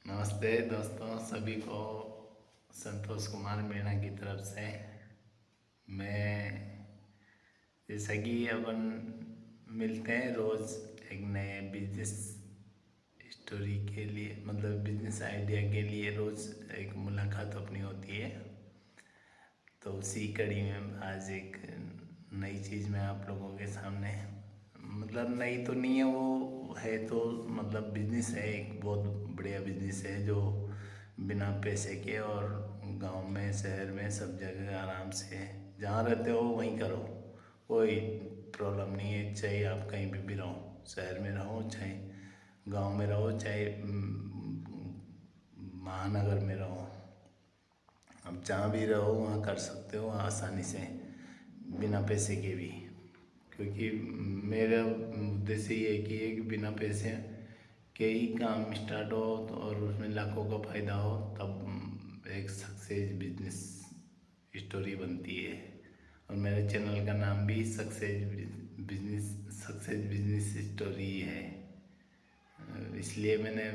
नमस्ते दोस्तों सभी को। संतोष कुमार मीणा की तरफ से मैं, जैसा कि अपन मिलते हैं रोज़ एक नए बिजनेस स्टोरी के लिए, मतलब बिजनेस आइडिया के लिए रोज़ एक मुलाकात अपनी होती है। तो उसी कड़ी में आज एक नई चीज़ मैं आप लोगों के सामने, मतलब नई तो नहीं है वो, है तो मतलब बिजनेस है, एक बहुत बढ़िया बिजनेस है जो बिना पैसे के और गांव में शहर में सब जगह आराम से जहाँ रहते हो वहीं करो। कोई प्रॉब्लम नहीं है, चाहे आप कहीं भी रहो, शहर में रहो चाहे गांव में रहो चाहे महानगर में रहो, आप जहाँ भी रहो वहाँ कर सकते हो आसानी से बिना पैसे के भी। क्योंकि मेरा उद्देश्य ये है कि एक बिना पैसे के ही काम स्टार्ट हो तो और उसमें लाखों का फायदा हो, तब एक सक्सेस बिजनेस स्टोरी बनती है। और मेरे चैनल का नाम भी सक्सेस बिजनेस स्टोरी है। इसलिए मैंने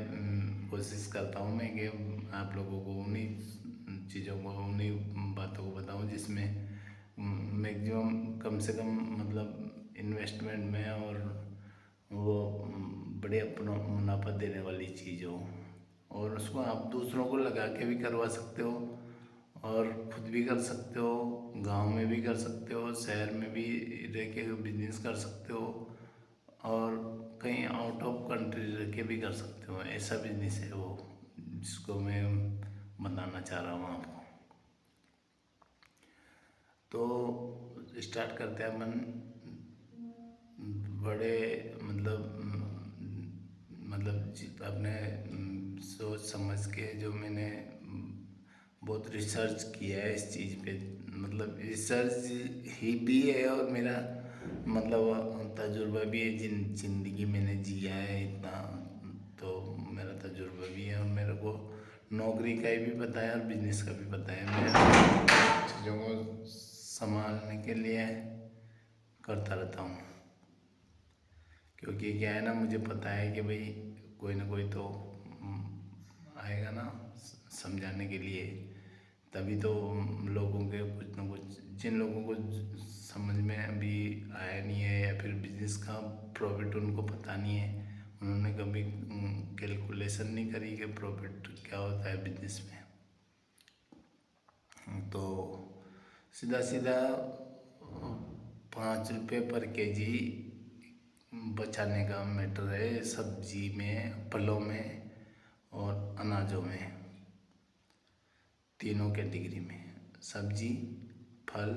कोशिश करता हूँ मैं कि आप लोगों को उन्हीं चीज़ों को, उन्हीं बातों को बताऊँ जिसमें मैक्सिमम कम से कम मतलब इन्वेस्टमेंट में और वो बड़े अपना मुनाफा देने वाली चीज़ हो, और उसको आप दूसरों को लगा के भी करवा सकते हो और खुद भी कर सकते हो, गांव में भी कर सकते हो, शहर में भी रह के बिजनेस कर सकते हो, और कहीं आउट ऑफ कंट्री रह के भी कर सकते हो। ऐसा बिजनेस है वो जिसको मैं बताना चाह रहा हूँ आपको। तो स्टार्ट करते हैं अपन बड़े अपने सोच समझ के, जो मैंने बहुत रिसर्च किया है इस चीज़ पे, मतलब रिसर्च ही भी है और मेरा मतलब तजुर्बा भी है, जिंदगी मैंने जिया है इतना, तो मेरा तजुर्बा भी है और मेरे को नौकरी का भी पता है और बिजनेस का भी पता है। मैं चीज़ों को संभालने के लिए करता रहता हूँ, क्योंकि क्या है ना, मुझे पता है कि भाई कोई ना कोई तो आएगा ना समझाने के लिए, तभी तो लोगों के कुछ ना कुछ, जिन लोगों को समझ में अभी आया नहीं है या फिर बिजनेस का प्रॉफिट उनको पता नहीं है, उन्होंने कभी कैलकुलेशन नहीं करी कि प्रॉफिट क्या होता है बिजनेस में, तो सीधा सीधा 5 रुपये पर केजी बचाने का मैटर है सब्जी में, फलों में और अनाजों में, तीनों कैटेगरी में, सब्जी, फल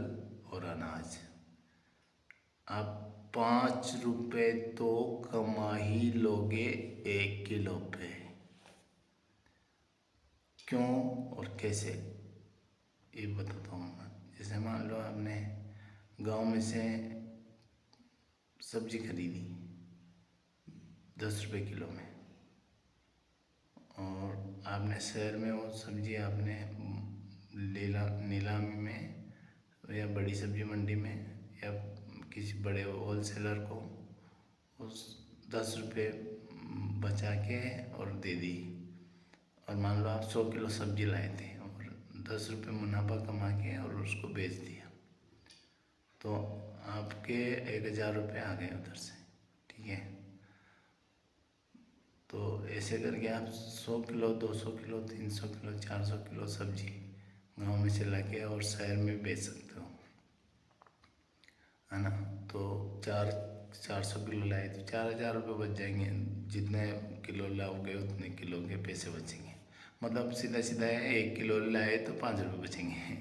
और अनाज। आप 5 रुपये तो कमा ही लोगे 1 किलो पे। क्यों और कैसे ये बताता हूँ मैं। जैसे मान लो आपने गांव में से सब्जी खरीदी 10 रुपये किलो में, और आपने शहर में वो सब्जी आपने नीलामी में या बड़ी सब्जी मंडी में या किसी बड़े होलसेलर को उस 10 रुपये बचा के और दे दी, और मान लो आप 100 किलो सब्जी लाए थे और 10 रुपये मुनाफा कमा के और उसको बेच दिया, तो आपके 1,000 रुपये आ गए उधर से। ठीक है, तो ऐसे करके आप 100 किलो, 200 किलो, 300 किलो, 400 किलो सब्जी गांव में से लाके और शहर में बेच सकते हो, है ना। तो 400 किलो लाए तो 4,000 रुपये बच जाएंगे, जितने किलो लाओगे उतने किलो के पैसे बचेंगे। मतलब सीधा सीधा है, 1 किलो लाए तो 5 रुपये बचेंगे,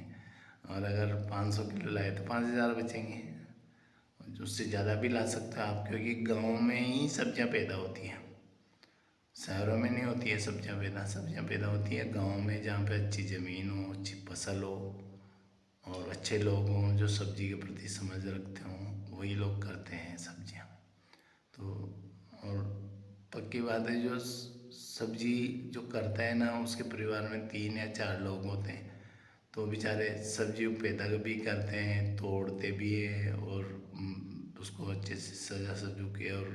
और अगर 500 किलो लाए तो 5,000 बचेंगे। उससे ज़्यादा भी ला सकते हो आप, क्योंकि गाँव में ही सब्जियाँ पैदा होती हैं, शहरों में नहीं होती है सब्जियाँ पैदा होती है गाँव में, जहाँ पे अच्छी ज़मीन हो, अच्छी फसल हो और अच्छे लोग हों जो सब्जी के प्रति समझ रखते हों, वही लोग करते हैं सब्जियाँ। तो और पक्की बात है, जो सब्जी जो करता है ना, उसके परिवार में 3 या 4 लोग होते हैं, तो बेचारे सब्जी पैदा भी करते हैं, तोड़ते भी हैं और उसको अच्छे से सजा सजू के और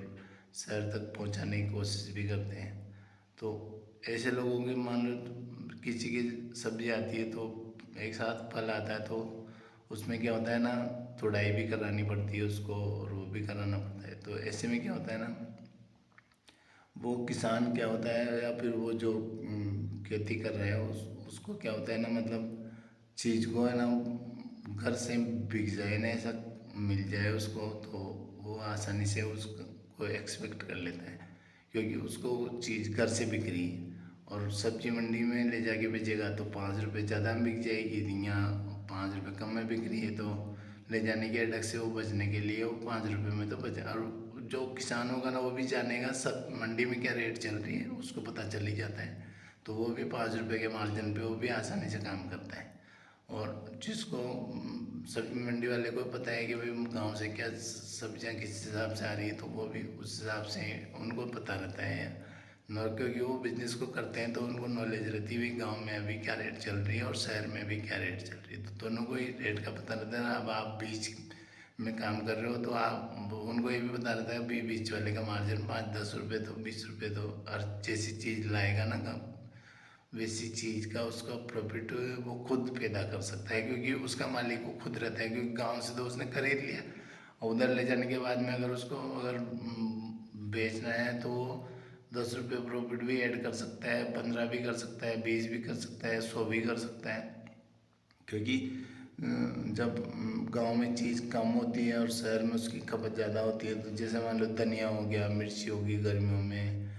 शहर तक पहुंचाने की कोशिश भी करते हैं। तो ऐसे लोगों के मान लो किसी की सब्जी आती है तो एक साथ फल आता है तो उसमें क्या होता है ना, तुड़ाई भी करानी पड़ती है उसको और वो भी कराना पड़ता है। तो ऐसे में क्या होता है ना, वो किसान क्या होता है या फिर वो जो खेती कर रहे हैं उसको क्या होता है ना, मतलब चीज़ को है ना घर से बिक जाए ना, ऐसा मिल जाए उसको, तो वो आसानी से उसको एक्सपेक्ट कर लेता है, क्योंकि उसको वो चीज़ घर से बिक रही है। और सब्जी मंडी में ले जाके बेचेगा तो 5 रुपये ज़्यादा में बिक जाएगी, यहाँ 5 रुपये कम में बिक रही है, तो ले जाने के अटक से वो बचने के लिए वो 5 रुपये में तो बचा। और जो किसान होगा ना वो भी जानेगा सब मंडी में क्या रेट चल रही है, उसको पता चल ही जाता है, तो वो भी 5 रुपये के मार्जिन पे वो भी आसानी से काम करता है। और जिसको सब्जी मंडी वाले को पता है कि भाई गांव से क्या सब्जियां किस हिसाब से आ रही है, तो वो भी उस हिसाब से उनको पता रहता है न, क्योंकि वो बिजनेस को करते हैं तो उनको नॉलेज रहती है भाई गाँव में अभी क्या रेट चल रही है और शहर में भी क्या रेट चल रही है, तो दोनों को ही रेट का पता रहता है। अब आप बीच में काम कर रहे हो तो आप उनको ये भी पता रहता है भी बीच वाले का मार्जिन 5-10 रुपये तो 20 रुपये तो हर जैसी चीज़ लाएगा ना काम, वैसी चीज़ का उसका प्रॉफिट वो खुद पैदा कर सकता है, क्योंकि उसका मालिक वो खुद रहता है, क्योंकि गांव से तो उसने खरीद लिया और उधर ले जाने के बाद में अगर उसको अगर बेचना है तो 10 रुपये प्रॉफिट भी ऐड कर सकता है, 15 भी कर सकता है, 20 भी कर सकता है, 100 भी कर सकता है। क्योंकि जब गांव में चीज़ कम होती है और शहर में उसकी खपत ज़्यादा होती है, तो जैसे मान लो धनिया हो गया, मिर्ची होगी, गर्मियों में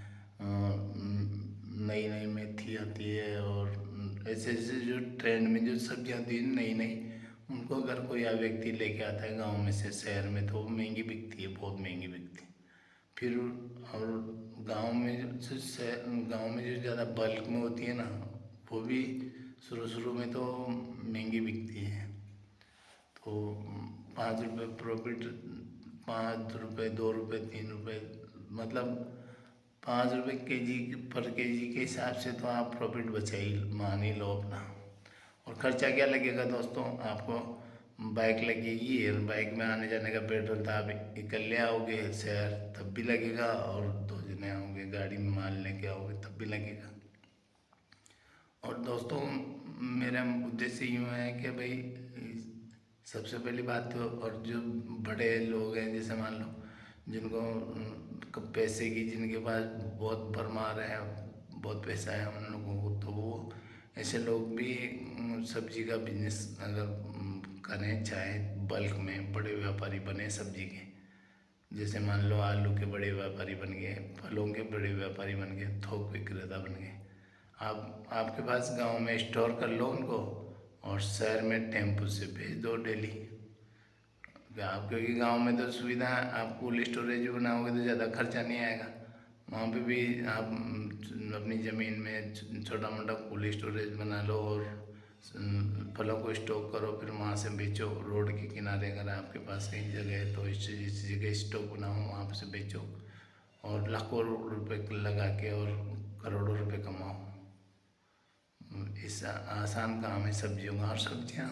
नई नई मेथी आती है, और ऐसे ऐसे जो ट्रेंड में जो सब्जियां आती है नई नई, उनको अगर कोई व्यक्ति लेके आता है गांव में से शहर में तो वो महंगी बिकती है, बहुत महंगी बिकती है। फिर और गांव में जो गांव में जो ज़्यादा बल्क में होती है ना, वो भी शुरू शुरू में तो महंगी बिकती है। तो 5 रुपये प्रॉफिट, 5 रुपये, 2 रुपये, 3 रुपये, मतलब 5 रुपये के जी पर के जी के हिसाब से तो आप प्रॉफिट बचा ही मान ही लो अपना। और खर्चा क्या लगेगा दोस्तों, आपको बाइक लगेगी और बाइक में आने जाने का पेट्रोल तो आप इकल्ले आओगे शहर तब भी लगेगा, और 2 जने आओगे गाड़ी में माल लेके आओगे तब भी लगेगा। और दोस्तों मेरा उद्देश्य यूँ है कि भाई सबसे पहली बात तो, और जो बड़े लोग हैं जैसे मान लो जिनको पैसे की, जिनके पास बहुत भरमार है, बहुत पैसा है उन लोगों को, तो वो ऐसे लोग भी सब्जी का बिजनेस अगर करें, चाहे बल्क में बड़े व्यापारी बने सब्जी के, जैसे मान लो आलू के बड़े व्यापारी बन गए, फलों के बड़े व्यापारी बन गए, थोक विक्रेता बन गए। आप आपके पास गांव में स्टोर कर लो उनको और शहर में टेम्पो से भेज दो डेली। आप क्योंकि गांव में तो सुविधा है, आप कोल्ड स्टोरेज बनाओगे तो ज़्यादा खर्चा नहीं आएगा, वहाँ पे भी आप अपनी ज़मीन में छोटा मोटा कोल्ड स्टोरेज बना लो और फलों को स्टॉक करो, फिर वहाँ से बेचो। रोड के किनारे अगर आपके पास कहीं जगह है तो इस जगह स्टॉक बनाओ, वहाँ से बेचो और लाखों रुपए लगा के और करोड़ों रुपए कमाओ। इस आसान काम है सब्जियों का। और सब्जियाँ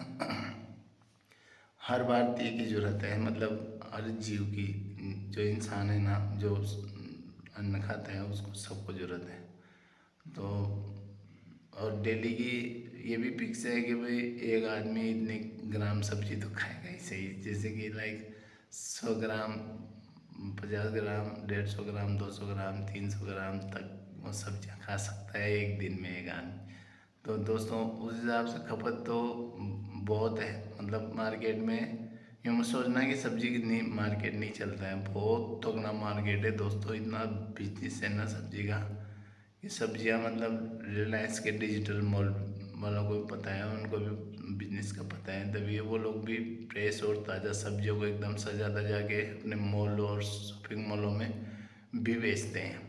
हर भारतीय की ज़रूरत है, मतलब हर जीव की, जो इंसान है ना, जो अन्न खाता है उसको सबको ज़रूरत है। तो और डेली की ये भी फिक्स है कि भाई एक आदमी इतने ग्राम सब्जी तो खाएगा ही सही, जैसे कि लाइक 100 ग्राम, 50 ग्राम, 150 ग्राम, 200 ग्राम, 300 ग्राम तक वो सब्जियाँ खा सकता है एक दिन में एक आदमी। तो दोस्तों उस हिसाब से खपत तो बहुत है, मतलब मार्केट में यूँ सोचना कि सब्जी कितनी मार्केट नहीं चलता है, बहुत तगड़ा मार्केट है दोस्तों, इतना बिजनेस है ना सब्जी का। ये सब्जियां मतलब रिलायंस के डिजिटल मॉल वालों को भी पता है, उनको भी बिजनेस का पता है, तभी वो लोग भी फ्रेश और ताज़ा सब्जियों को एकदम सजा धजा के अपने मॉल और शॉपिंग मॉलों में भी बेचते हैं।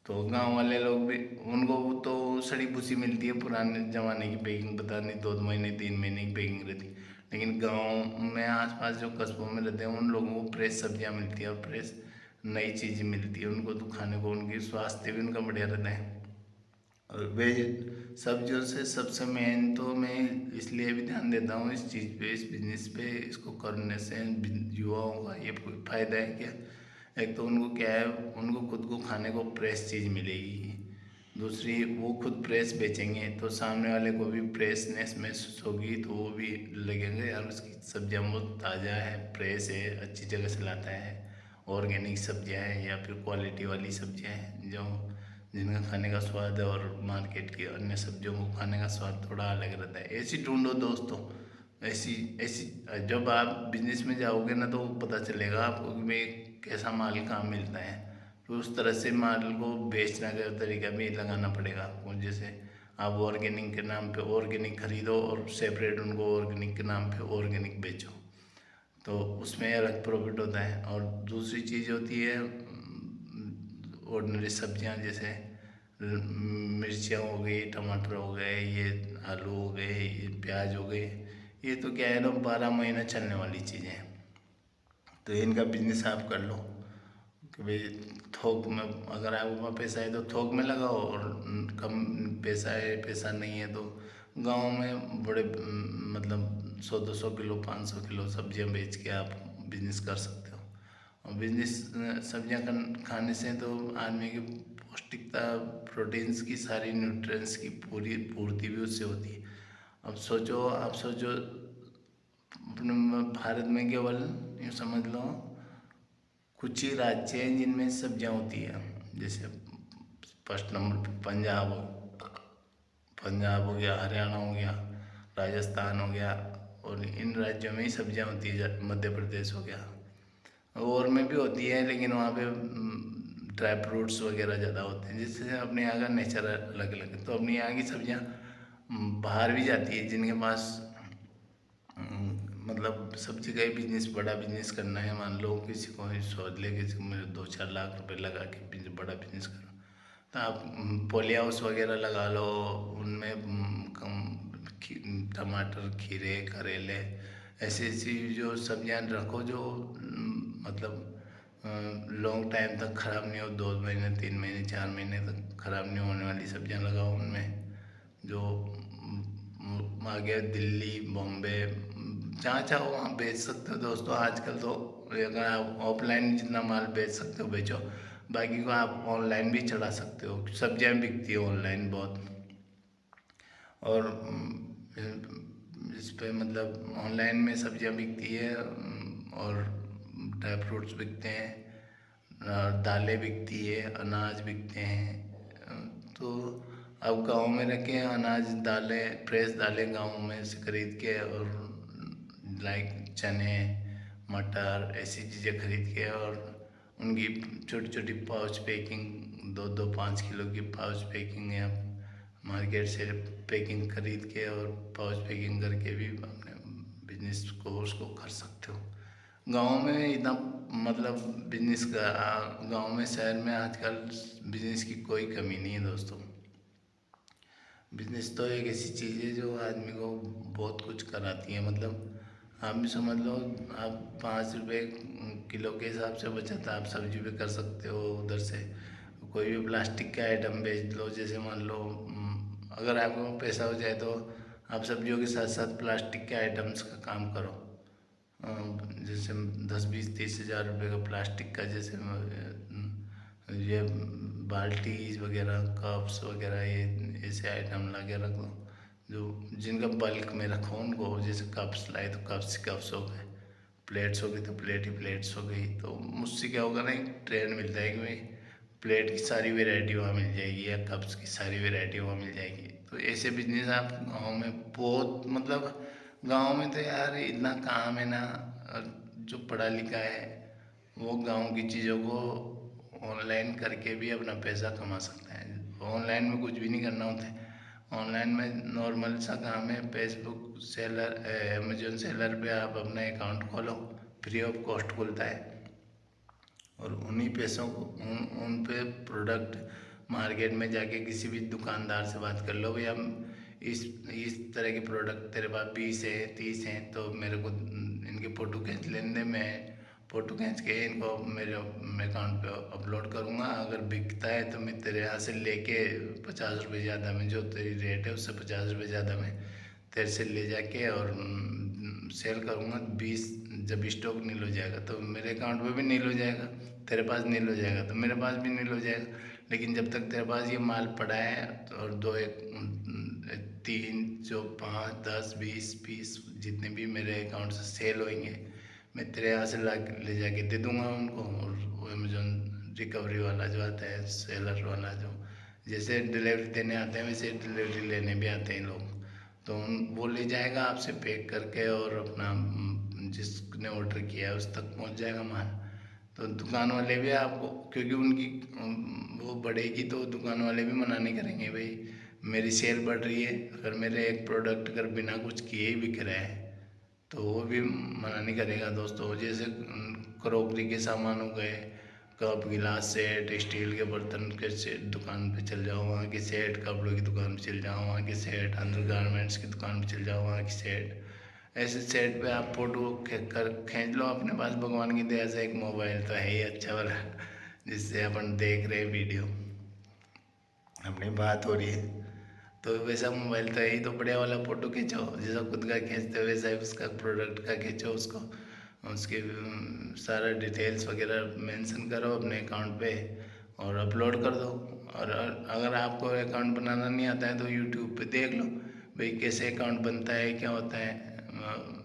तो गांव वाले लोग भी, उनको तो सड़ी भूसी मिलती है, पुराने ज़माने की पैकिंग, पता नहीं 2 महीने 3 महीने की पैकिंग रहती, लेकिन गांव में आसपास जो कस्बों में रहते हैं उन लोगों को फ्रेश सब्जियां मिलती है और फ्रेश नई चीज़ मिलती है, उनको तो खाने को, उनकी स्वास्थ्य भी उनका बढ़िया रहता है। और वेज सब्जियों से सबसे मेन तो मैं इसलिए भी ध्यान देता हूँ इस चीज़ पे, इस बिजनेस पे, इसको करने से युवाओं का ये फ़ायदा है क्या, एक तो उनको क्या है, उनको खुद को खाने को फ्रेश चीज़ मिलेगी, दूसरी वो खुद प्रेस बेचेंगे तो सामने वाले को भी प्रेसनेस महसूस होगी, तो वो भी लगेंगे यार उसकी सब्जियाँ बहुत ताज़ा है, प्रेस है, अच्छी जगह से लाता है, ऑर्गेनिक सब्जियाँ हैं या फिर क्वालिटी वाली सब्जियाँ हैं जो जिनका खाने का स्वाद और मार्केट की अन्य सब्जियों को खाने का स्वाद थोड़ा अलग रहता है। ऐसी ढूंढो दोस्तों, ऐसी ऐसी जब आप बिजनेस में जाओगे ना तो पता चलेगा आपको कि भाई कैसा माल कहाँ मिलता है। तो उस तरह से माल को बेचने का तरीका भी लगाना पड़ेगा आपको। जैसे आप ऑर्गेनिक के नाम पे ऑर्गेनिक खरीदो और सेपरेट उनको ऑर्गेनिक के नाम पे ऑर्गेनिक बेचो, तो उसमें अलग प्रॉफिट होता है। और दूसरी चीज़ होती है ऑर्डिनरी सब्जियां, जैसे मिर्चियाँ हो गई, टमाटर हो गए, ये आलू हो गए, ये प्याज हो गए, ये तो क्या है ना 12 महीना चलने वाली चीज़ें हैं। तो इनका बिजनेस आप कर लो कि भाई थोक में, अगर आपके पास पैसा है तो थोक में लगाओ, और कम पैसा है, पैसा नहीं है तो गांव में बड़े मतलब 100-200 किलो 500 किलो सब्जियां बेच के आप बिजनेस कर सकते हो। और बिजनेस सब्जियां खाने से तो आदमी की पौष्टिकता, प्रोटीन्स की, सारी न्यूट्रिएंट्स की पूरी पूर्ति भी उससे होती है। अब सोचो, आप सोचो अपने भारत में केवल यूँ समझ लो कुछ ही राज्य हैं जिनमें सब्जियां होती है। जैसे फर्स्ट नंबर पे पंजाब हो गया, हरियाणा हो गया, राजस्थान हो गया, और इन राज्यों में ही सब्जियां होती है। मध्य प्रदेश हो गया, और में भी होती है लेकिन वहाँ पे ड्राई फ्रूट्स वगैरह ज़्यादा होते हैं। जिससे अपने यहाँ का नेचर अलग अलग है, तो अपने यहाँ की सब्जियाँ बाहर भी जाती है। जिनके पास मतलब सब्जी का ही बिजनेस, बड़ा बिजनेस करना है, मान लो किसी को सोच ले किसी को मेरे 2-4 लाख रुपए लगा के बड़ा बिजनेस करो, तो आप पॉली हाउस वगैरह लगा लो, उनमें टमाटर, खीरे, करेले, ऐसी ऐसी जो सब्जियां रखो जो मतलब लॉन्ग टाइम तक ख़राब नहीं हो, 2 महीने 3 महीने 4 महीने तक ख़राब नहीं होने वाली सब्जियां लगाओ उनमें। जो आगे दिल्ली, बॉम्बे, जहाँ चाहो वहाँ बेच सकते हो दोस्तों। आजकल तो अगर आप ऑफलाइन जितना माल बेच सकते हो बेचो, बाकी को आप ऑनलाइन भी चढ़ा सकते हो। सब्जियां बिकती है ऑनलाइन बहुत, और इस पे मतलब ऑनलाइन में सब्जियां बिकती है, और ड्राई फ्रूट्स बिकते हैं, दालें बिकती है, अनाज बिकते हैं। तो अब गांव में रह के अनाज, दालें, फ्रेश दालें गांव में से खरीद के, और लाइक चने, मटर, ऐसी चीज़ें खरीद के, और उनकी छोटी छोटी पाउच पैकिंग, 2-2 5 किलो की पाउच पैकिंग या मार्केट से पैकिंग खरीद के और पाउच पैकिंग करके भी अपने बिजनेस को उसको कर सकते हो। गाँव में इतना मतलब बिजनेस का, गाँव में शहर में आजकल बिजनेस की कोई कमी नहीं है दोस्तों। बिजनेस तो एक ऐसी चीज़ है जो आदमी को बहुत कुछ कराती है। मतलब आप भी समझ लो, आप 5 रुपये किलो के हिसाब से बचत आप सब्जी पे कर सकते हो। उधर से कोई भी प्लास्टिक का आइटम बेच लो, जैसे मान लो अगर आपके पास पैसा हो जाए तो आप सब्जियों के साथ साथ प्लास्टिक के आइटम्स का काम करो। जैसे 10-20-30 हज़ार रुपये का प्लास्टिक का, जैसे ये बाल्टी वगैरह, कप्स वगैरह, ये ऐसे आइटम ला के रख दो जो जिनका बल्क में रखो उनको। जैसे कप्स लाए तो कप्स हो गए, प्लेट्स हो गई तो प्लेट ही प्लेट्स हो गई। तो मुझसे क्या होगा ना, एक ट्रेंड मिलता है कि भाई प्लेट की सारी वेराइटी वहाँ मिल जाएगी, या कप्स की सारी वेराइटी वहाँ मिल जाएगी। तो ऐसे बिजनेस आप गाँव में बहुत मतलब, गाँव में तो यार इतना काम है ना, जो पढ़ा लिखा है वो गांव की चीज़ों को ऑनलाइन करके भी अपना पैसा कमा सकता है। ऑनलाइन में कुछ भी नहीं करना होता है। ऑनलाइन में नॉर्मल सा काम है, फेसबुक सेलर, अमेजोन सेलर पे आप अपना अकाउंट खोलो, फ्री ऑफ कॉस्ट खुलता है, और उन्हीं पैसों को उन पे प्रोडक्ट मार्केट में जाके किसी भी दुकानदार से बात कर लो, भैया इस तरह के प्रोडक्ट तेरे पास 20 है 30 हैं, तो मेरे को इनके फ़ोटो खींच लेने दे, मैं फ़ोटो खींच के इनको मेरे अकाउंट पे अपलोड करूँगा। अगर बिकता है तो मैं तेरे यहाँ से लेके 50 रुपये ज़्यादा में, जो तेरी रेट है उससे 50 रुपये ज़्यादा में तेरे से ले जाके और सेल करूँगा। 20 जब स्टॉक नील हो जाएगा तो मेरे अकाउंट पे भी नील हो जाएगा, तेरे पास नील हो जाएगा तो मेरे पास भी नील हो जाएगा। लेकिन जब तक तेरे पास ये माल पड़ा है तो और दो एक 3 जो 5 10 20 जितने भी मेरे अकाउंट से सेल होंगे मैं तेरे यहाँ से ला ले जाके दे दूँगा उनको। और वो अमेजोन रिकवरी वाला जो आता है, सेलर वाला जो जैसे डिलीवरी देने आते हैं वैसे डिलीवरी लेने भी आते हैं लोग, तो वो ले जाएगा आपसे पैक करके और अपना जिसने ऑर्डर किया है उस तक पहुंच जाएगा माल। तो दुकान वाले भी आपको, क्योंकि उनकी वो बढ़ेगी तो दुकान वाले भी मना नहीं करेंगे भाई मेरी सेल बढ़ रही है, अगर मेरे एक प्रोडक्ट अगर बिना कुछ किए ही बिक रहा है तो वो भी मना नहीं करेगा दोस्तों। जैसे क्रॉकरी के सामान हो गए, कप गिलास सेट, स्टील के बर्तन के सेट दुकान पे चल जाओ वहाँ की सेट, कपड़ों की दुकान पे चल जाओ वहाँ की सेट, अंडर गारमेंट्स की दुकान पे चल जाओ वहाँ की सेट। ऐसे सेट पे आप फोटो खींच लो अपने पास, भगवान की दया से एक मोबाइल तो है ही अच्छा वाला जिससे अपन देख रहे वीडियो, अपनी बात हो रही है, तो वैसा मोबाइल तो है ही, तो बढ़िया वाला फ़ोटो खींचो जैसा खुद का खींचते हो वैसा ही उसका प्रोडक्ट का खींचो, उसको उसके सारा डिटेल्स वगैरह मेंशन करो अपने अकाउंट पे और अपलोड कर दो। और अगर आपको अकाउंट बनाना नहीं आता है तो यूट्यूब पे देख लो भाई कैसे अकाउंट बनता है, क्या होता है।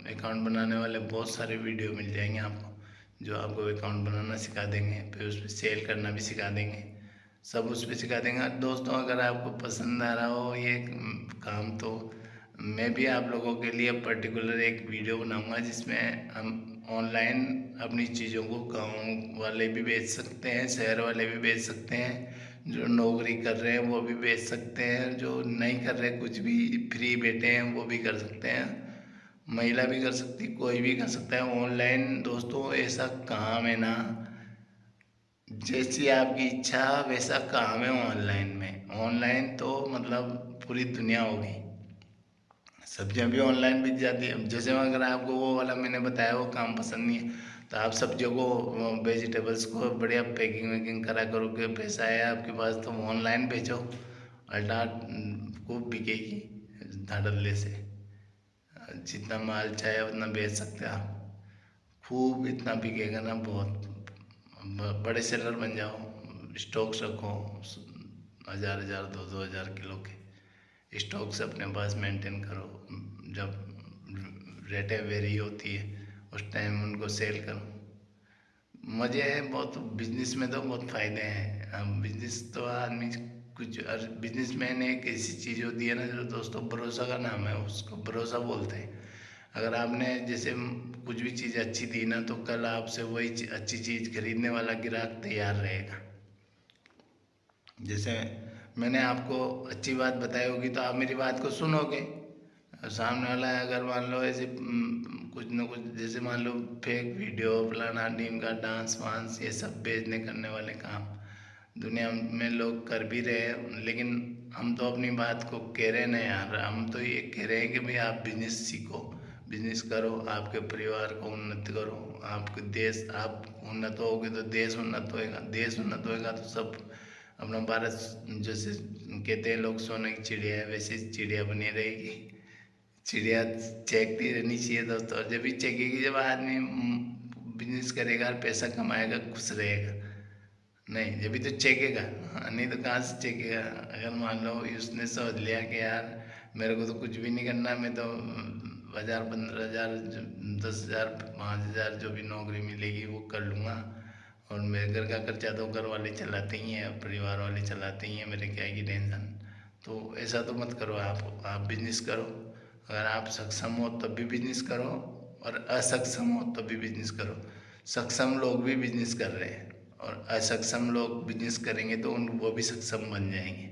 अकाउंट बनाने वाले बहुत सारे वीडियो मिल जाएंगे आपको जो आपको अकाउंट बनाना सिखा देंगे, फिर उस पर सेल करना भी सिखा देंगे, सब उस पर सिखा देंगे। दोस्तों अगर आपको पसंद आ रहा हो ये काम तो मैं भी आप लोगों के लिए पर्टिकुलर एक वीडियो बनाऊंगा जिसमें हम ऑनलाइन अपनी चीज़ों को गांव वाले भी बेच सकते हैं, शहर वाले भी बेच सकते हैं, जो नौकरी कर रहे हैं वो भी बेच सकते हैं, जो नहीं कर रहे कुछ भी फ्री बैठे हैं वो भी कर सकते हैं, महिला भी कर सकती, कोई भी कर सकता है ऑनलाइन। दोस्तों ऐसा काम है ना, जैसी आपकी इच्छा वैसा काम है ऑनलाइन में। ऑनलाइन तो मतलब पूरी दुनिया होगी, सब्जियां भी ऑनलाइन बिक जाती है। जैसे अगर आपको वो वाला मैंने बताया वो काम पसंद नहीं है तो आप सब्जियों को, वेजिटेबल्स को बढ़िया पैकिंग वैकिंग करा करो के पैसा है आपके पास तो ऑनलाइन बेचो, अल्टा खूब बिकेगी धड़ल्ले से, जितना माल चाहे उतना बेच सकते हो आप, खूब इतना बिकेगा ना, बहुत बड़े सेलर बन जाओ, स्टॉक्स रखो 1000 2 2 हज़ार किलो के स्टॉक्स अपने पास मेंटेन करो, जब रेटें वेरी होती है उस टाइम उनको सेल करो, मज़े हैं बहुत। बिजनेस में तो बहुत फ़ायदे हैं। हम बिजनेस तो आदमी कुछ, बिजनेस मैन एक ऐसी चीज़ होती है ना जो दोस्तों भरोसा का नाम है, उसको भरोसा बोलते हैं। अगर आपने जैसे कुछ भी चीज़ अच्छी दी ना तो कल आपसे वही अच्छी चीज़ खरीदने वाला ग्राहक तैयार रहेगा। जैसे मैंने आपको अच्छी बात बताई होगी तो आप मेरी बात को सुनोगे, सामने वाला है अगर मान लो ऐसे कुछ न कुछ जैसे मान लो फेक वीडियो फलाना टीम का डांस वांस ये सब बेचने करने वाले काम दुनिया में लोग कर भी रहे हैं, लेकिन हम तो अपनी बात को कह रहे ना यार, हम तो ये कह रहे हैं कि भाई आप बिजनेस सीखो, बिजनेस करो, आपके परिवार को उन्नत करो, आपके देश, आप उन्नत होगे तो देश उन्नत होएगा, देश उन्नत होएगा तो सब अपना भारत जैसे कहते हैं लोग सोने की चिड़िया है वैसे चिड़िया बनी रहेगी, चिड़िया चहकती रहनी चाहिए दोस्तों। और जब भी चहकेगी जब आदमी बिजनेस करेगा और पैसा कमाएगा खुश रहेगा, नहीं जब भी तो चेकेगा, नहीं तो कहाँ से चेकेगा। अगर मान लो उसने सोच लिया कि यार मेरे को तो कुछ भी नहीं करना, मैं तो 1000 15,000 10,000 5,000 जो भी नौकरी मिलेगी वो कर लूँगा और मेरे घर का खर्चा तो घर वाले चलाते ही हैं, परिवार वाले चलाते ही हैं, मेरे क्या की टेंशन। तो ऐसा तो मत करो, आप बिजनेस करो, अगर आप सक्षम हो तब भी बिजनेस करो और असक्षम हो तब भी बिजनेस करो। सक्षम लोग भी बिजनेस कर रहे हैं और असक्षम लोग बिजनेस करेंगे तो उन वो भी सक्षम बन जाएंगे,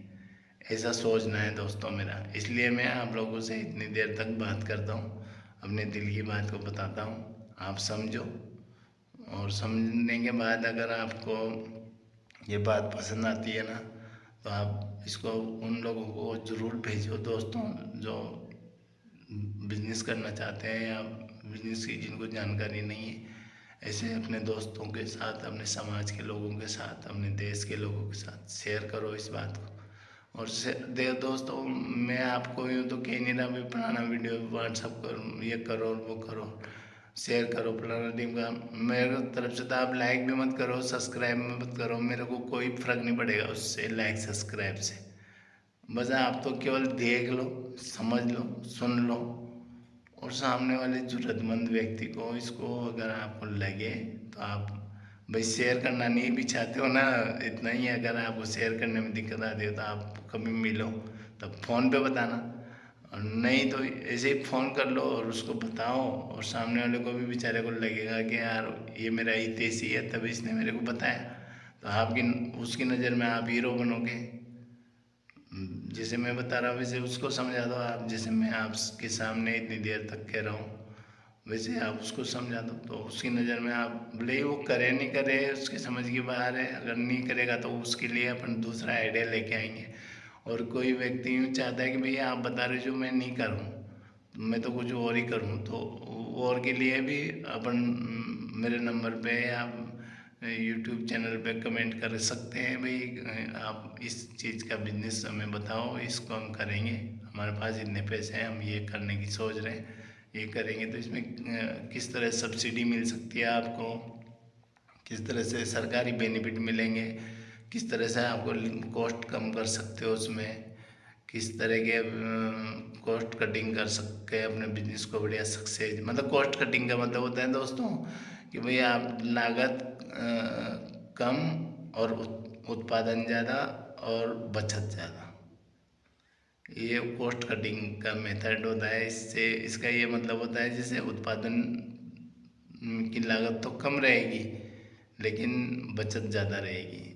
ऐसा सोचना है दोस्तों मेरा। इसलिए मैं आप लोगों से इतनी देर तक बात करता हूँ, अपने दिल की बात को बताता हूँ, आप समझो। और समझने के बाद अगर आपको ये बात पसंद आती है ना तो आप इसको उन लोगों को ज़रूर भेजो दोस्तों जो बिजनेस करना चाहते हैं या बिजनेस की जिनको जानकारी नहीं है, ऐसे अपने दोस्तों के साथ, अपने समाज के लोगों के साथ, अपने देश के लोगों के साथ शेयर करो इस बात को। और दोस्तों मैं आपको यूँ तो कह नहीं रहा भी पुराना वीडियो व्हाट्सअप करो, ये करो वो करो, शेयर करो फलाना टीम का। मेरे तरफ से तो आप लाइक भी मत करो, सब्सक्राइब मत करो, मेरे को कोई फ़र्क नहीं पड़ेगा उससे, लाइक सब्सक्राइब से। बस आप तो केवल देख लो, समझ लो, सुन लो, और सामने वाले ज़रूरतमंद व्यक्ति को इसको अगर आपको लगे तो आप भाई शेयर करना नहीं भी चाहते हो ना, इतना ही। अगर आपको शेयर करने में दिक्कत आती है तो आप कभी मिलो तब फ़ोन पे बताना, और नहीं तो ऐसे ही फ़ोन कर लो और उसको बताओ, और सामने वाले को भी बेचारे को लगेगा कि यार ये मेरा हितैषी है तभी इसने मेरे को बताया, तो आपकी उसकी नज़र में आप हीरो बनोगे। जैसे मैं बता रहा हूँ वैसे उसको समझा दो आप, जैसे मैं आपके सामने इतनी देर तक कह रहा हूँ वैसे आप उसको समझा दो, तो उसकी नज़र में आप भले ही वो करे नहीं करे उसके समझ के बाहर है, अगर नहीं करेगा तो उसके लिए अपन दूसरा आइडिया लेके आएंगे। और कोई व्यक्ति यूँ चाहता है कि भैया आप बता रहे जो मैं नहीं करूँ, मैं तो कुछ और ही करूँ, तो और के लिए भी अपन मेरे नंबर पे या यूट्यूब चैनल पे कमेंट कर सकते हैं, भाई आप इस चीज़ का बिजनेस हमें बताओ, इसको हम करेंगे, हमारे पास इतने पैसे हैं, हम ये करने की सोच रहे हैं, ये करेंगे, तो इसमें किस तरह सब्सिडी मिल सकती है आपको, किस तरह से सरकारी बेनिफिट मिलेंगे, किस तरह से आपको कॉस्ट कम कर सकते हो उसमें, किस तरह के कॉस्ट कटिंग कर सकते हैं अपने बिजनेस को बढ़िया सक्सेस। मतलब कॉस्ट कटिंग का मतलब होता है दोस्तों कि भाई आप लागत कम और उत्पादन ज़्यादा और बचत ज़्यादा, ये कॉस्ट कटिंग का मेथड होता है। इससे इसका ये मतलब होता है जैसे उत्पादन की लागत तो कम रहेगी लेकिन बचत ज़्यादा रहेगी।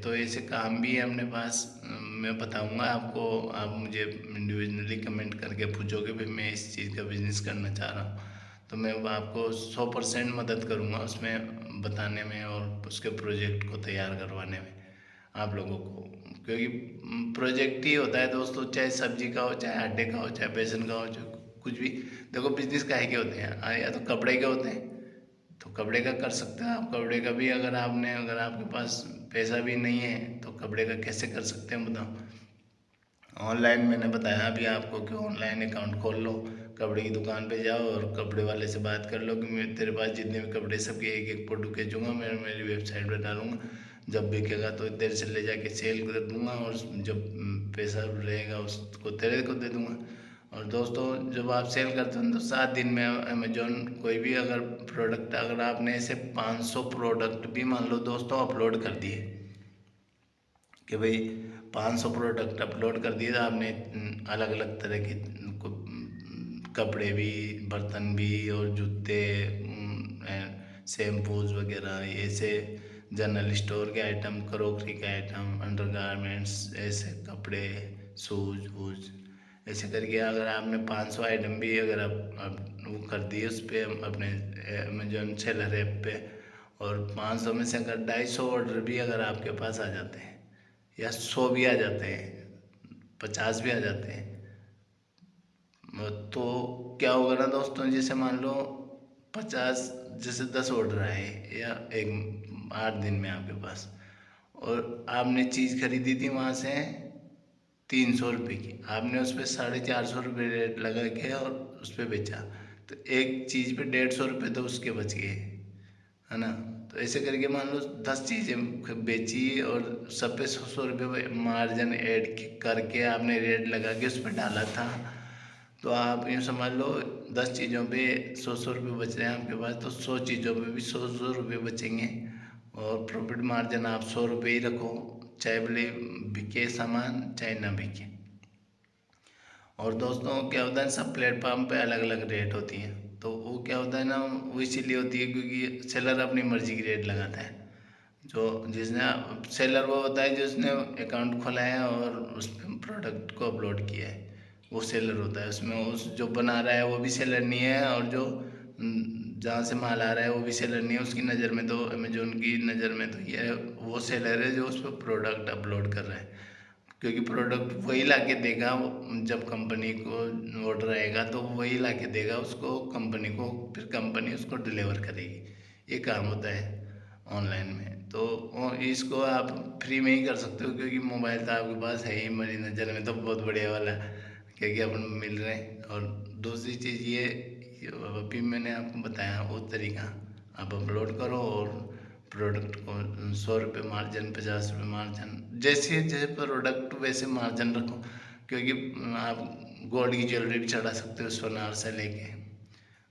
तो ऐसे काम भी है अपने पास, मैं बताऊंगा आपको, आप मुझे इंडिविजुअली कमेंट करके पूछोगे भाई मैं इस चीज़ का बिजनेस करना चाह रहा हूँ, तो मैं आपको 100% मदद करूँगा उसमें बताने में और उसके प्रोजेक्ट को तैयार करवाने में आप लोगों को। क्योंकि प्रोजेक्ट ही होता है दोस्तों, चाहे सब्जी का हो, चाहे आटे का हो, चाहे बेसन का हो, जो कुछ भी। देखो बिजनेस काहे के होते हैं, या तो कपड़े के होते हैं तो कपड़े का कर सकते हैं आप, कपड़े का भी अगर आपने, अगर आपके पास पैसा भी नहीं है तो कपड़े का कैसे कर सकते हैं बताओ। ऑनलाइन मैंने बताया अभी आपको कि ऑनलाइन अकाउंट खोल लो, कपड़े की दुकान पे जाओ और कपड़े वाले से बात कर लो कि मैं तेरे पास जितने भी कपड़े सबके एक एक फोटो खींचूंगा, मैं मेरी वेबसाइट पे डालूंगा, जब बिकेगा तो इधर से ले जाके सेल कर दूंगा, और जब पैसा रहेगा उसको तेरे को दे दूंगा। और दोस्तों जब आप सेल करते हो तो 7 दिन में अमेजोन कोई भी अगर प्रोडक्ट, अगर आपने ऐसे 500 प्रोडक्ट भी मान लो दोस्तों अपलोड कर दिए कि भाई 500 प्रोडक्ट अपलोड कर दिए, तो आपने अलग अलग तरह के कपड़े भी, बर्तन भी, और जूते, शैम्पूज वगैरह, ऐसे जनरल स्टोर के आइटम, क्रोकरी के आइटम, अंडरगारमेंट्स, ऐसे कपड़े, शूज वूज, ऐसे करके अगर आपने 500 आइटम भी अगर आप वो कर दिए उस पर अपने अमेजोन सेलर ऐप पे, और 500 में से अगर 250 ऑर्डर भी अगर आपके पास आ जाते हैं, या 100 भी आ जाते हैं, 50 भी आ जाते हैं, तो क्या होगा ना दोस्तों, जैसे मान लो 50, जैसे 10 ऑर्डर आए या एक 8 दिन में आपके पास, और आपने चीज़ खरीदी थी वहाँ से 300 रुपये की, आपने उस पर 450 रुपये रेट लगा के और उस पर बेचा, तो एक चीज़ पे 150 रुपये तो उसके बच गए, है ना। तो ऐसे करके मान लो 10 चीज़ें बेची और सब पे 100-100 रुपये मार्जिन ऐड करके आपने रेट लगा के उस पर डाला था, तो आप यूँ समझ लो 10 चीज़ों पे 100-100 रुपये बच रहे हैं आपके पास, तो 100 चीज़ों पे भी 100-100 रुपये बचेंगे, और प्रॉफिट मार्जिन आप 100 रुपये ही रखो, चाहे भले बिके सामान चाहे ना बिके। और दोस्तों क्या होता है, सब प्लेटफॉर्म पे अलग अलग रेट होती हैं, तो वो क्या होता है ना, वो इसीलिए होती है क्योंकि सेलर अपनी मर्जी की रेट लगाता है। जो जिसने सेलर वो होता है जिसने अकाउंट खोला है और उस प्रोडक्ट को अपलोड किया है, वो सेलर होता है। उसमें उस जो बना रहा है वो भी सेलर नहीं है, और जो जहाँ से माल आ रहा है वो भी सेलर नहीं है। उसकी नज़र में तो, अमेजोन की नज़र में तो ये वो सेलर है जो उस पर प्रोडक्ट अपलोड कर रहा है, क्योंकि प्रोडक्ट वही ला के देगा, जब कंपनी को ऑर्डर आएगा तो वही ला के देगा उसको कंपनी को, फिर कंपनी उसको डिलीवर करेगी। ये काम होता है ऑनलाइन में, तो इसको आप फ्री में ही कर सकते हो क्योंकि मोबाइल तो आपके पास है ही, मेरी नज़र में तो बहुत बढ़िया वाला, क्योंकि अपन मिल रहे हैं। और दूसरी चीज़ ये अभी मैंने आपको बताया वो तरीका, आप अपलोड करो और प्रोडक्ट को 100 रुपये मार्जिन, 50 रुपये मार्जिन, जैसे जैसे प्रोडक्ट वैसे मार्जिन रखो, क्योंकि आप गोल्ड की ज्वेलरी भी चढ़ा सकते हो सोनार से लेके,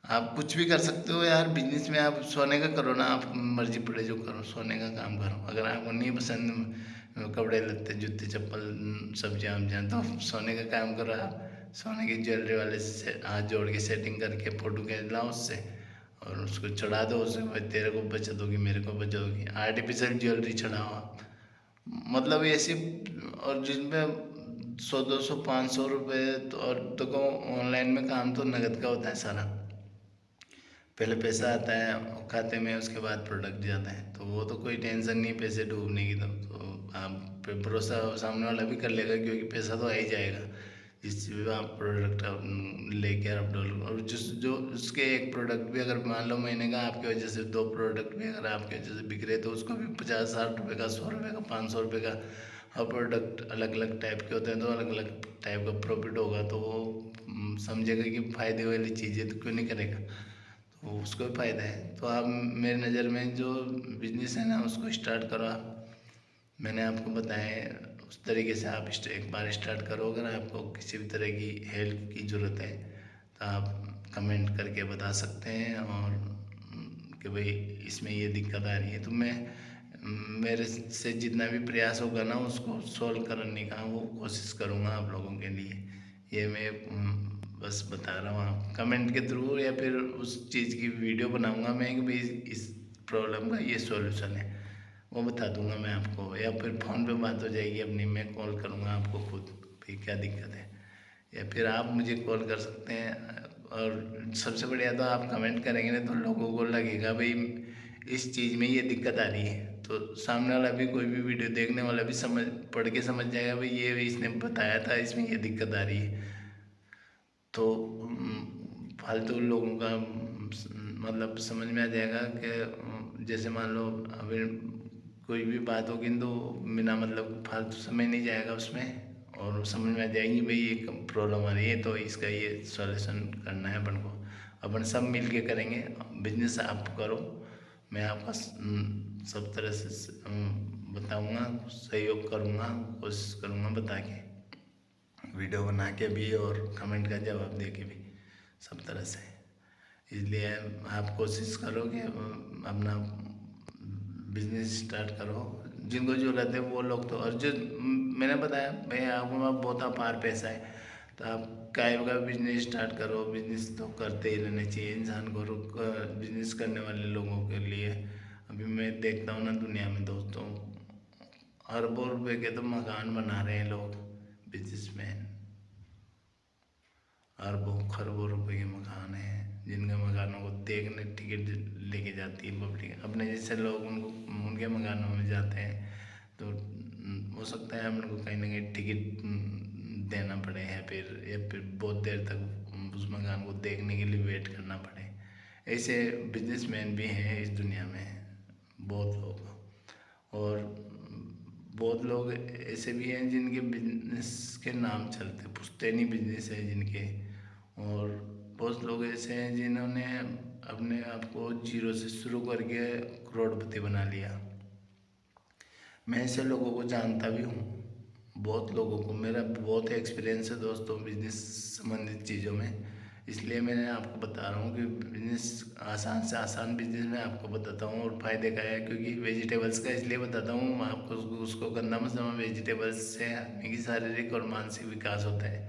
आप कुछ भी कर सकते हो यार बिजनेस में। आप सोने का करो ना, आप मर्जी पड़े जो करो, सोने का काम करो। अगर आपको नहीं पसंद कपड़े लत्ते जूते चप्पल सब्जियाँ वब्जियाँ, तो सोने का काम करो। आप सोने की ज्वेलरी वाले से हाथ जोड़ के सेटिंग करके फ़ोटो खींच लाओ उससे और उसको चढ़ा दो। उससे भाई तेरे को बचत होगी, मेरे को बचत होगी। आर्टिफिशियल ज्वेलरी चढ़ाओ आप, मतलब ऐसी, और जिसमें 100 200 500 रुपये तो। और देखो ऑनलाइन में काम तो नगद का होता है सारा, पहले पैसा आता है खाते में, उसके बाद प्रोडक्ट जाता है, तो वो तो कोई टेंशन नहीं पैसे डूबने की। तो आप पे भरोसा सामने वाला भी कर लेगा, क्योंकि पैसा तो आ ही जाएगा जिस भी आप प्रोडक्ट लेके अपलोड। और जो उसके एक प्रोडक्ट भी अगर मान लो महीने का आपकी वजह से 2 प्रोडक्ट भी अगर आपकी वजह से बिक रहे, तो उसको भी 50 60 रुपये का, 100 रुपये का, 500 रुपये का, हर प्रोडक्ट अलग अलग टाइप के होते हैं, तो अलग अलग टाइप का प्रॉफिट होगा। तो वो समझेगा कि फ़ायदे वाली चीज़ें तो क्यों नहीं करेगा, तो उसको भी फ़ायदा है। तो आप मेरी नज़र में जो बिजनेस है ना उसको स्टार्ट करो आप, मैंने आपको बताया है उस तरीके से आप एक बार स्टार्ट करो। अगर आपको किसी भी तरह की हेल्प की ज़रूरत है तो आप कमेंट करके बता सकते हैं, और कि भाई इसमें ये दिक्कत आ रही है, तो मैं मेरे से जितना भी प्रयास होगा ना उसको सोल्व करने का वो कोशिश करूँगा आप लोगों के लिए। ये मैं बस बता रहा हूँ, आप कमेंट के थ्रू या फिर उस चीज़ की वीडियो बनाऊँगा मैं कि भाई इस प्रॉब्लम का ये सॉल्यूशन है, वो बता दूंगा मैं आपको। या फिर फ़ोन पे बात हो जाएगी अपनी, मैं कॉल करूँगा आपको खुद, भाई क्या दिक्कत है, या फिर आप मुझे कॉल कर सकते हैं। और सबसे बढ़िया तो आप कमेंट करेंगे ना, तो लोगों को लगेगा भाई इस चीज़ में ये दिक्कत आ रही है, तो सामने वाला भी, कोई भी वीडियो देखने वाला भी समझ पढ़ के समझ जाएगा भाई ये इसने बताया था इसमें ये दिक्कत आ रही है। तो फालतू लोगों का मतलब समझ में आ जाएगा कि जैसे मान लो अभी कोई भी बात होगी तो बिना मतलब फालतू समय नहीं जाएगा उसमें, और समझ में आ जाएगी भाई ये प्रॉब्लम आ रही है तो इसका ये सॉल्यूशन करना है अपन को। अपन सब मिल के करेंगे बिजनेस, आप करो, मैं आपका सब तरह से बताऊंगा, सहयोग करूंगा, कोशिश करूंगा बता के, वीडियो बना के भी और कमेंट का जवाब दे के भी, सब तरह से। इसलिए आप कोशिश करो कि अपना बिजनेस स्टार्ट करो, जिनको ज़रूरत है वो लोग। तो और जो मैंने बताया भाई आपको वहाँ बहुत अपार पैसा है, तो आप काय का बिजनेस स्टार्ट करो। बिजनेस तो करते ही रहना चाहिए इंसान को, बिजनेस करने वाले लोगों के लिए। अभी मैं देखता हूँ ना दुनिया में दोस्तों, अरबों रुपए के तो मकान बना रहे हैं लोग, बिजनेसमैन, अरबों खरबों रुपए के मकान हैं, जिनके मकानों को देखने टिकट लेके जाती है पब्लिक, अपने जैसे लोग उनको उनके मकानों में जाते हैं, तो हो सकता है हम उनको कहीं ना कहीं टिकट देना पड़े, या फिर बहुत देर तक उस मकान को देखने के लिए वेट करना पड़े। ऐसे बिजनेसमैन भी हैं इस दुनिया में बहुत लोग, और बहुत लोग ऐसे भी हैं जिनके बिजनेस के नाम चलते, पुश्तैनी बिजनेस है जिनके। और बहुत लोग ऐसे हैं जिन्होंने अपने आप को जीरो से शुरू करके करोड़पति बना लिया। मैं ऐसे लोगों को जानता भी हूँ, बहुत लोगों को, मेरा बहुत एक्सपीरियंस है दोस्तों बिजनेस संबंधित चीज़ों में। इसलिए मैंने आपको बता रहा हूँ कि बिजनेस आसान से आसान बिजनेस मैं आपको बताता हूँ, और फ़ायदे का है, क्योंकि वेजिटेबल्स का इसलिए बताता हूँ आपको, उसको गंदा मत समझो। वेजिटेबल्स से आदमी की शारीरिक और मानसिक विकास होता है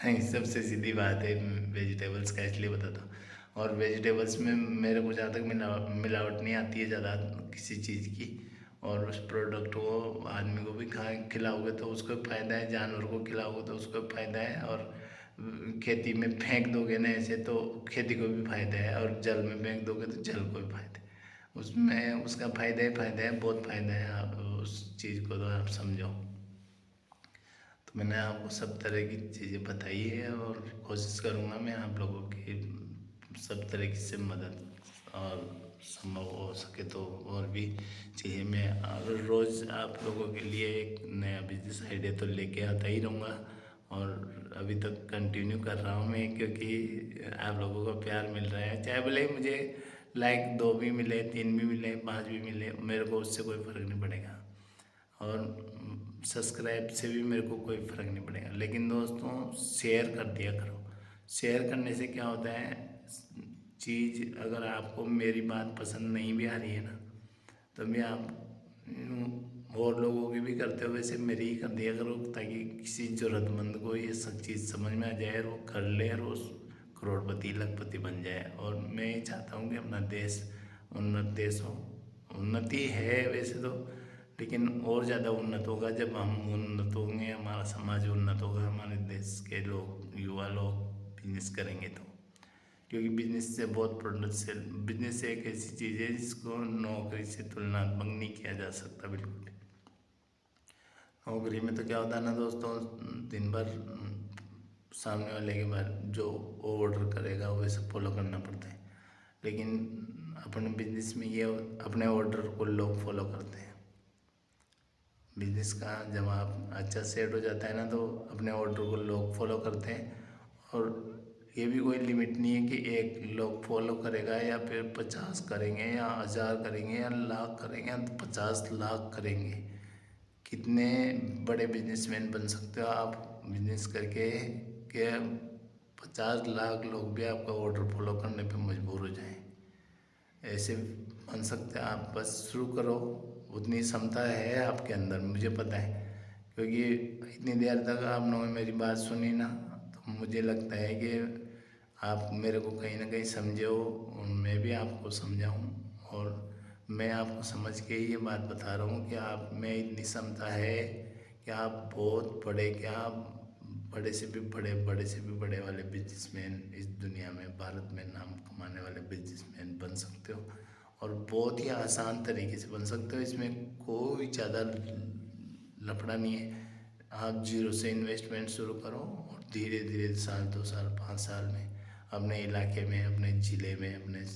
सबसे सीधी बात है, वेजिटेबल्स का इसलिए बताता हूँ। और वेजिटेबल्स में मेरे को जहाँ तक मिलावट नहीं आती है ज़्यादा किसी चीज़ की, और उस प्रोडक्ट को आदमी को भी खिलाओगे तो उसको फ़ायदा है, जानवर को खिलाओगे तो उसको फ़ायदा है, और खेती में फेंक दोगे ना ऐसे तो खेती को भी फ़ायदा है, और जल में फेंक दोगे तो जल को भी फ़ायदा है। उसमें उसका फ़ायदा ही फ़ायदा है, बहुत फ़ायदा है। आप उस चीज़ को तो आप समझो। तो मैंने आपको सब तरह की चीज़ें बताई है, और कोशिश करूँगा मैं आप लोगों की सब तरीके से मदद, और संभव हो सके तो और भी चीज़ें मैं रोज़ आप लोगों के लिए एक नया बिजनेस आइडिया तो लेके आता ही रहूँगा। और अभी अभी तक कंटिन्यू कर रहा हूँ मैं, क्योंकि आप लोगों का प्यार मिल रहा है। चाहे भले ही मुझे लाइक 2 भी मिले, 3 भी मिले, 5 भी मिले, मेरे को उससे कोई फ़र्क नहीं पड़ेगा, और सब्सक्राइब से भी मेरे को कोई फ़र्क नहीं पड़ेगा। लेकिन दोस्तों शेयर कर दिया करो। शेयर करने से क्या होता है, चीज़ अगर आपको मेरी बात पसंद नहीं भी आ रही है ना, तो भी आप और लोगों की भी करते हो वैसे मेरी ही कर दिया करो, ताकि किसी ज़रूरतमंद को ये सब चीज़ समझ में आ जाए और वो कर ले और वो करोड़पति लखपति बन जाए। और मैं ये चाहता हूँ कि अपना देश उन्नत देश हो। उन्नति है वैसे तो, लेकिन और ज़्यादा उन्नत होगा जब हम उन्नत होंगे, हमारा समाज उन्नत होगा, हमारे देश के लोग, युवा लोग बिजनेस करेंगे तो। क्योंकि बिजनेस से बहुत पोटेंशियल, बिजनेस एक ऐसी चीज़ है जिसको नौकरी से तुलनात्मक नहीं किया जा सकता बिल्कुल। नौकरी में तो क्या होता है ना दोस्तों, दिन भर सामने वाले के बारे जो ऑर्डर करेगा वैसे फॉलो करना पड़ता है, लेकिन अपने बिजनेस में ये अपने ऑर्डर को लोग फॉलो करते हैं। बिजनेस का जब आप अच्छा सेट हो जाता है ना, तो अपने ऑर्डर को लोग फॉलो करते हैं। और ये भी कोई लिमिट नहीं है कि एक लोग फॉलो करेगा या फिर 50 करेंगे या 1000 करेंगे या लाख करेंगे या 50 लाख करेंगे। कितने बड़े बिजनेसमैन बन सकते हो आप बिजनेस करके कि 50 लाख लोग भी आपका ऑर्डर फॉलो करने पे मजबूर हो जाएं। ऐसे बन सकते हैं आप, बस शुरू करो। उतनी क्षमता है आपके अंदर, मुझे पता है, क्योंकि इतनी देर तक आप लोगों ने मेरी बात सुनी ना, तो मुझे लगता है कि आप मेरे को कहीं ना कहीं समझे हो और मैं भी आपको समझाऊँ। और मैं आपको समझ के ही ये बात बता रहा हूँ कि आप में इतनी क्षमता है कि आप बहुत बड़े, क्या बड़े से भी बड़े, बड़े से भी बड़े वाले बिजनेसमैन इस दुनिया में, भारत में नाम कमाने वाले बिजनेसमैन बन सकते हो। और बहुत ही आसान तरीके से बन सकते हो, इसमें कोई ज़्यादा लफड़ा नहीं है। आप जीरो से इन्वेस्टमेंट शुरू करो और धीरे धीरे साल 2 साल 5 साल में अपने इलाके में, अपने ज़िले में, अपने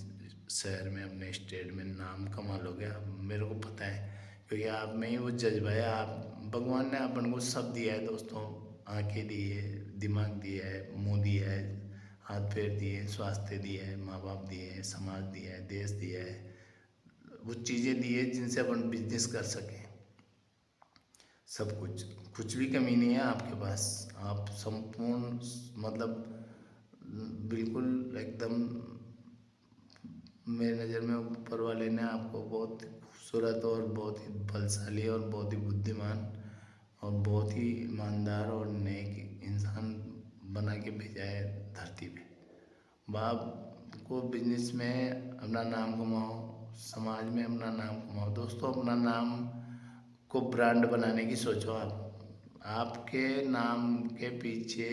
शहर में, अपने स्टेट में नाम कमा लोगे आप, मेरे को पता है। क्योंकि आप में ही वो जज्बा है। आप, भगवान ने अपन को सब दिया है दोस्तों, आंखें दी है, दिमाग दिया है, मुंह दिया है, हाथ पैर दिए हैं, स्वास्थ्य दिया है, माँ बाप दिए हैं, समाज दिया है, देश दिया है, वो चीज़ें दी है जिनसे अपन बिजनेस कर सकें। सब कुछ, कुछ भी कमी नहीं है आपके पास। आप संपूर्ण, मतलब बिल्कुल एकदम, मेरी नज़र में ऊपर वाले ने आपको बहुत खूबसूरत और बहुत ही बलशाली और बहुत ही बुद्धिमान और बहुत ही ईमानदार और नेक इंसान बना के भेजा है धरती पे। बाप को बिजनेस में अपना नाम कमाओ, समाज में अपना नाम कमाओ दोस्तों। अपना नाम को ब्रांड बनाने की सोचो आप। आपके नाम के पीछे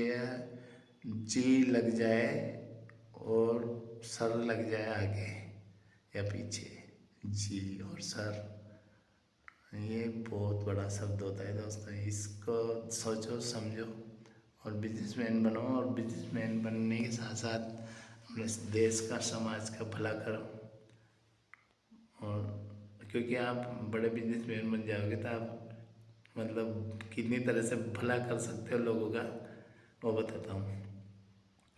जी लग जाए और सर लग जाए आगे या पीछे, जी और सर, ये बहुत बड़ा शब्द होता है दोस्तों। इसको सोचो, समझो और बिजनेसमैन बनो। और बिजनेसमैन बनने के साथ साथ अपने देश का, समाज का भला करो। और क्योंकि आप बड़े बिजनेसमैन बन जाओगे तो आप, मतलब कितनी तरह से भला कर सकते हो लोगों का, वो बताता हूँ।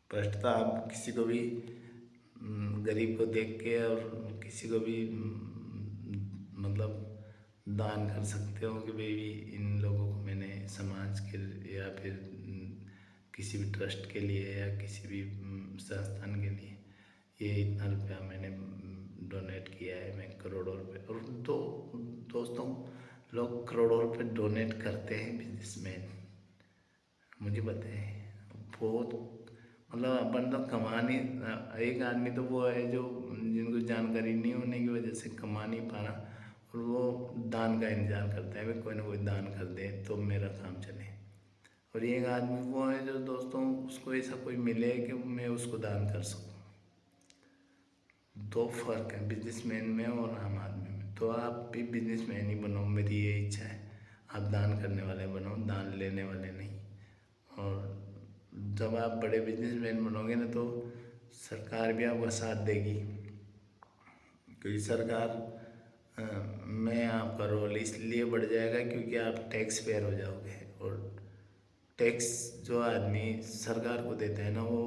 फर्स्ट तो आप किसी को भी, गरीब को देख के और किसी को भी मतलब दान कर सकते हो कि भाई इन लोगों को मैंने समाज के या फिर किसी भी ट्रस्ट के लिए या किसी भी संस्थान के लिए ये इतना रुपया मैंने डोनेट किया है, मैं करोड़ों रुपए। और तो दोस्तों, लोग करोड़ों रुपए डोनेट करते हैं बिजनेसमैन, मुझे पता है। बहुत, मतलब अपन तो कमा नहीं, एक आदमी तो वो है जो, जिनको जानकारी नहीं होने की वजह से कमा नहीं पा रहा, और वो दान का इंतजार करता है, भाई कोई ना कोई दान कर दे तो मेरा काम चले। और एक आदमी वो है जो दोस्तों, उसको ऐसा कोई मिले कि मैं उसको दान कर सकूं। दो फर्क है बिजनेसमैन में और आम आदमी में। तो आप भी बिजनेसमैन ही बनो, मेरी ये इच्छा है। आप दान करने वाले बनो, दान लेने वाले नहीं। और जब आप बड़े बिजनेसमैन बनोगे ना, तो सरकार भी आपका साथ देगी। क्योंकि सरकार में आपका रोल इसलिए बढ़ जाएगा क्योंकि आप टैक्स पेयर हो जाओगे। और टैक्स जो आदमी सरकार को देता है ना, वो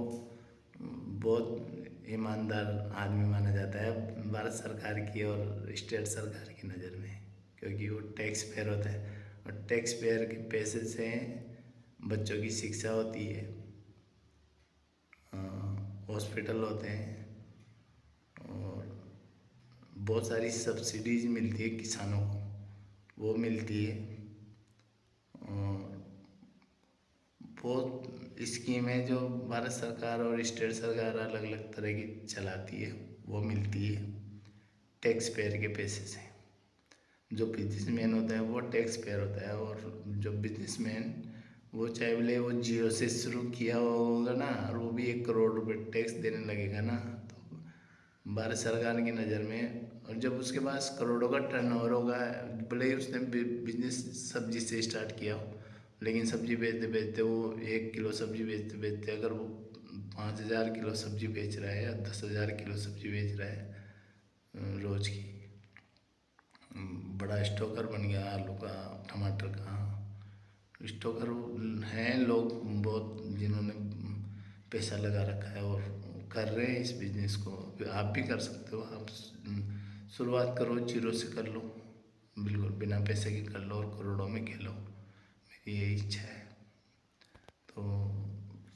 बहुत ईमानदार आदमी माना जाता है भारत सरकार की और स्टेट सरकार की नज़र में, क्योंकि वो टैक्स पेयर होता है और टैक्स पेयर के पैसे से बच्चों की शिक्षा होती है, हॉस्पिटल होते हैं और बहुत सारी सब्सिडीज मिलती है किसानों को, वो मिलती है और बहुत स्कीमें जो भारत सरकार और स्टेट सरकार अलग अलग तरह की चलाती है वो मिलती है टैक्स पेयर के पैसे से। जो बिजनेसमैन होता है वो टैक्स पेयर होता है, और जो बिजनेसमैन वो चाहे बोले वो जीरो से शुरू किया होगा ना, और वो भी 1 करोड़ रुपए टैक्स देने लगेगा ना, तो भारत सरकार की नज़र में, और जब उसके पास करोड़ों का टर्नओवर होगा, भले ही उसने बिजनेस सब्जी से स्टार्ट किया हो, लेकिन सब्जी बेचते बेचते वो 1 किलो सब्जी बेचते बेचते अगर वो 5,000 किलो सब्जी बेच रहा है या 10,000 किलो सब्जी बेच रहा है रोज की, बड़ा स्टॉकर बन गया आलू का, टमाटर का स्टॉकर हैं लोग बहुत, जिन्होंने पैसा लगा रखा है और कर रहे हैं इस बिज़नेस को। आप भी कर सकते हो, आप शुरुआत करो, जीरो से कर लो, बिल्कुल बिना पैसे के कर लो और करोड़ों में खेलो, मेरी यही इच्छा है। तो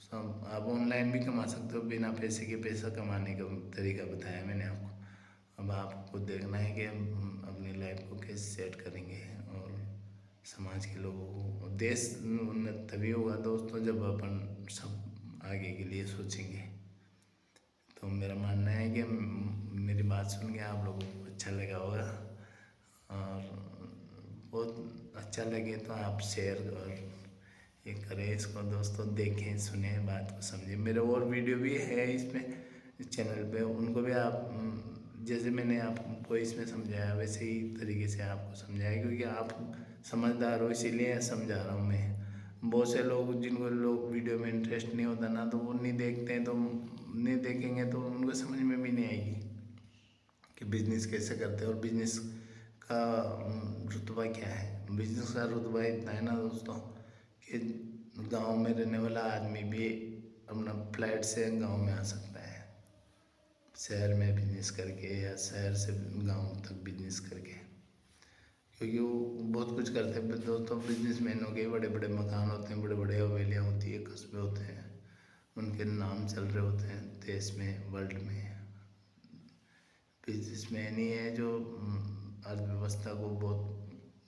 सब आप ऑनलाइन भी कमा सकते हो बिना पैसे के, पैसा कमाने का तरीका बताया मैंने आपको। अब आपको देखना है कि हम अपनी लाइफ को कैसे सेट करेंगे और समाज के लोगों को, देश उन्नत तभी होगा दोस्तों जब अपन सब आगे के लिए सोचेंगे। तो मेरा मानना है कि मेरी बात सुन के आप लोगों को अच्छा लगा होगा, और बहुत अच्छा लगे तो आप शेयर और ये करें इसको दोस्तों, देखें सुने, बात को समझें। मेरे और वीडियो भी है इसमें चैनल पे, उनको भी आप जैसे मैंने आपको इसमें समझाया वैसे ही तरीके से आपको समझाया, क्योंकि आप समझदार हो इसीलिए समझा रहा हूँ मैं। बहुत से लोग जिनको वीडियो में इंटरेस्ट नहीं होता ना, तो वो नहीं देखते हैं, तो नहीं देखेंगे तो उनको समझ में भी नहीं आएगी कि बिजनेस कैसे करते हैं और बिजनेस का रुतबा क्या है। बिजनेस का रुतबा इतना है ना दोस्तों कि गांव में रहने वाला आदमी भी अपना फ्लैट से गांव में आ सकता है, शहर में बिजनेस करके या शहर से गांव तक बिजनेस करके, क्योंकि वो बहुत कुछ करते हैं दोस्तों। बिजनेसमैनों के बड़े बड़े मकान होते हैं, बड़े बड़े हवेलियाँ होती है, कस्बे होते हैं, उनके नाम चल रहे होते हैं देश में, वर्ल्ड में। बिजनेसमैन ही है जो अर्थव्यवस्था को बहुत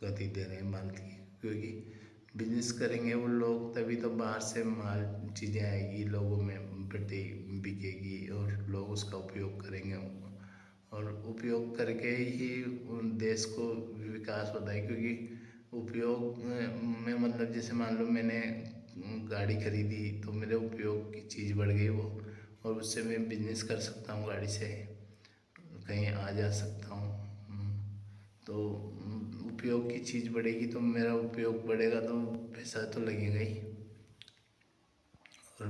गति दे रहे हैं भारत की, क्योंकि बिजनेस करेंगे वो लोग तभी तो बाहर से माल चीज़ें आएगी, लोगों में बटे बिकेगी और लोग उसका उपयोग करेंगे, और उपयोग करके ही उन देश को विकास होता है। क्योंकि उपयोग में मतलब जैसे मान लो मैंने गाड़ी खरीदी तो मेरे उपयोग की चीज़ बढ़ गई वो, और उससे मैं बिजनेस कर सकता हूँ, गाड़ी से कहीं आ जा सकता हूँ। तो उपयोग की चीज़ बढ़ेगी तो मेरा उपयोग बढ़ेगा तो पैसा तो लगेगा ही, और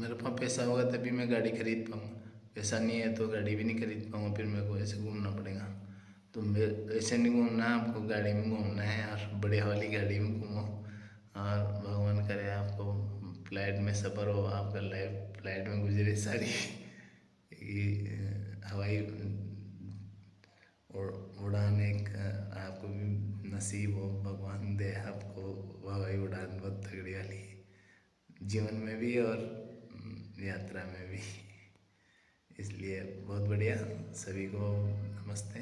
मेरे पास पैसा होगा तभी मैं गाड़ी खरीद पाऊँगा, पैसा नहीं है तो गाड़ी भी नहीं खरीद पाऊँगा, फिर मेरे को ऐसे घूमना पड़ेगा। तो मेरे ऐसे नहीं घूमना है, आपको गाड़ी में घूमना है और बढ़िया वाली गाड़ी में घूमो, और भगवान करे आपको फ्लाइट में सफ़र हो, आपका लाइफ फ्लाइट में गुजरे सारी हवाई उड़ान एक आपको भी नसीब हो, भगवान दे आपको हवाई उड़ान बहुत तगड़ी वाली, जीवन में भी और यात्रा में भी। इसलिए बहुत बढ़िया, सभी को नमस्ते।